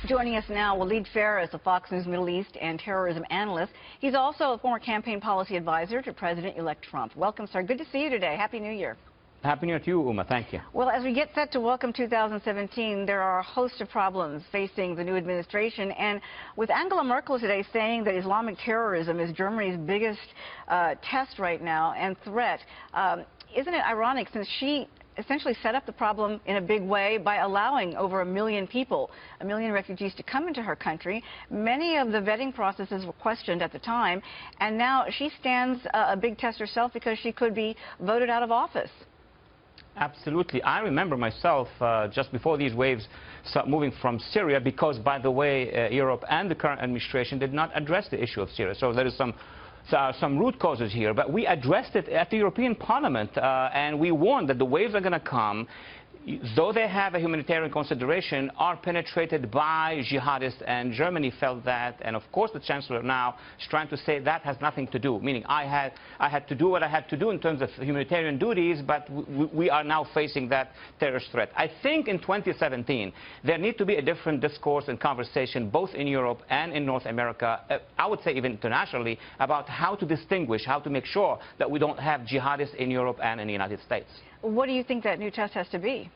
Joining us now, Walid Phares, a Fox News Middle East and terrorism analyst. He's also a former campaign policy advisor to President-elect Trump. Welcome, sir. Good to see you today. Happy New Year. Happy New Year to you, Uma. Thank you. Well, as we get set to welcome 2017, there are a host of problems facing the new administration. And with Angela Merkel today saying that Islamic terrorism is Germany's biggest test right now and threat, isn't it ironic since she essentially set up the problem in a big way by allowing over 1 million people, 1 million refugees to come into her country. Many of the vetting processes were questioned at the time, and now she stands a big test herself because she could be voted out of office. Absolutely. I remember myself just before these waves start moving from Syria because, by the way, Europe and the current administration did not address the issue of Syria. So there is some root causes here, but we addressed it at the European Parliament, and we warned that the waves are going to come, though they have a humanitarian consideration, are penetrated by jihadists, and Germany felt that, and of course the Chancellor now is trying to say that has nothing to do, meaning I had to do what I had to do in terms of humanitarian duties, but we are now facing that terrorist threat. I think in 2017 there needs to be a different discourse and conversation both in Europe and in North America, I would say even internationally, about how to distinguish, how to make sure that we don't have jihadists in Europe and in the United States. What do you think that new test has to be?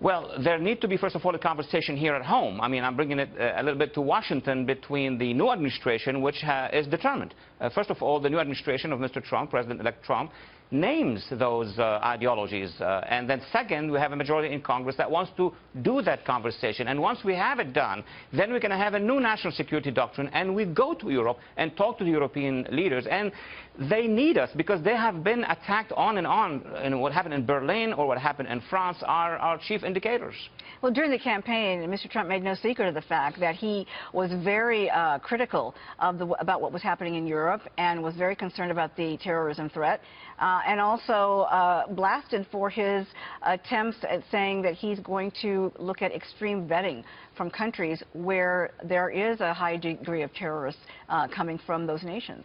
Well, there needs to be, first of all, a conversation here at home. I mean, I'm bringing it a little bit to Washington between the new administration, which is determined. First of all, the new administration of Mr. Trump, President-elect Trump, names those ideologies. And then second, we have a majority in Congress that wants to do that conversation. And once we have it done, then we're going to have a new national security doctrine, and we go to Europe and talk to the European leaders. And they need us because they have been attacked on and on. And what happened in Berlin or what happened in France are our chief indicators. Well, during the campaign, Mr. Trump made no secret of the fact that he was very critical of about what was happening in Europe and was very concerned about the terrorism threat. And also blasted for his attempts at saying that he's going to look at extreme vetting from countries where there is a high degree of terrorists coming from those nations.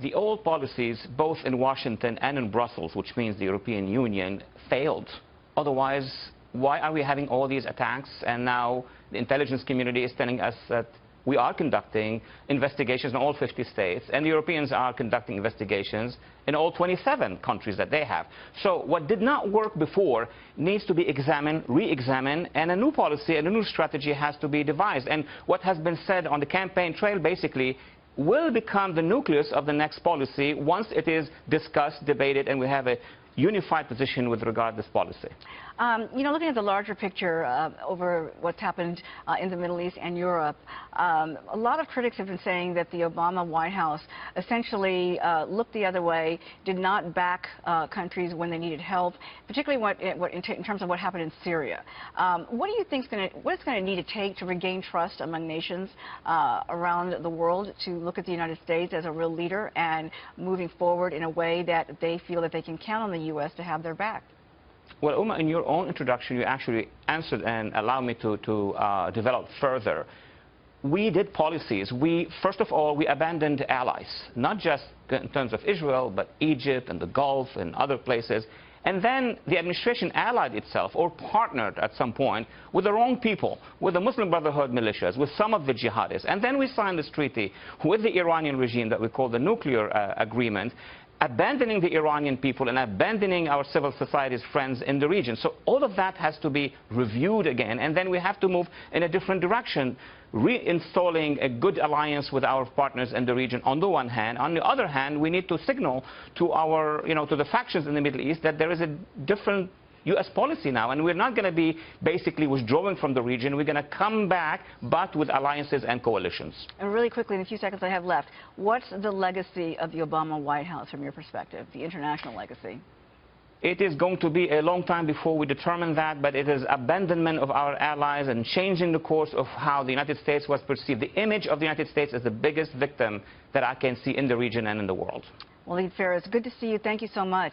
The old policies, both in Washington and in Brussels, which means the European Union, failed. Otherwise, why are we having all these attacks? And now the intelligence community is telling us that we are conducting investigations in all 50 states, and the Europeans are conducting investigations in all 27 countries that they have. So what did not work before needs to be examined, re-examined, and a new policy and a new strategy has to be devised. And what has been said on the campaign trail basically will become the nucleus of the next policy once it is discussed, debated, and we have a unified position with regard to this policy. You know, looking at the larger picture over what's happened in the Middle East and Europe, a lot of critics have been saying that the Obama White House essentially looked the other way, did not back countries when they needed help, particularly in terms of what happened in Syria. What do you think what it's going to need to take to regain trust among nations around the world to look at the United States as a real leader and moving forward in a way that they feel that they can count on the U.S. to have their back? Well, Uma, in your own introduction, you actually answered and allowed me to develop further. We did policies. First of all, we abandoned allies, not just in terms of Israel, but Egypt and the Gulf and other places. And then the administration allied itself or partnered at some point with the wrong people, with the Muslim Brotherhood militias, with some of the jihadists. And then we signed this treaty with the Iranian regime that we call the nuclear agreement, abandoning the Iranian people and abandoning our civil society's friends in the region. So all of that has to be reviewed again, and then we have to move in a different direction, reinstalling a good alliance with our partners in the region on the one hand. On the other hand, we need to signal to our, to the factions in the Middle East that there is a different U.S. policy now, and we're not going to be basically withdrawing from the region. We're going to come back, but with alliances and coalitions. And really quickly, in the few seconds I have left, what's the legacy of the Obama White House from your perspective, the international legacy? It is going to be a long time before we determine that, but it is abandonment of our allies and changing the course of how the United States was perceived. The image of the United States is the biggest victim that I can see in the region and in the world. Walid Phares, good to see you. Thank you so much.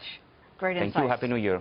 Great insight. Thank you. Happy New Year.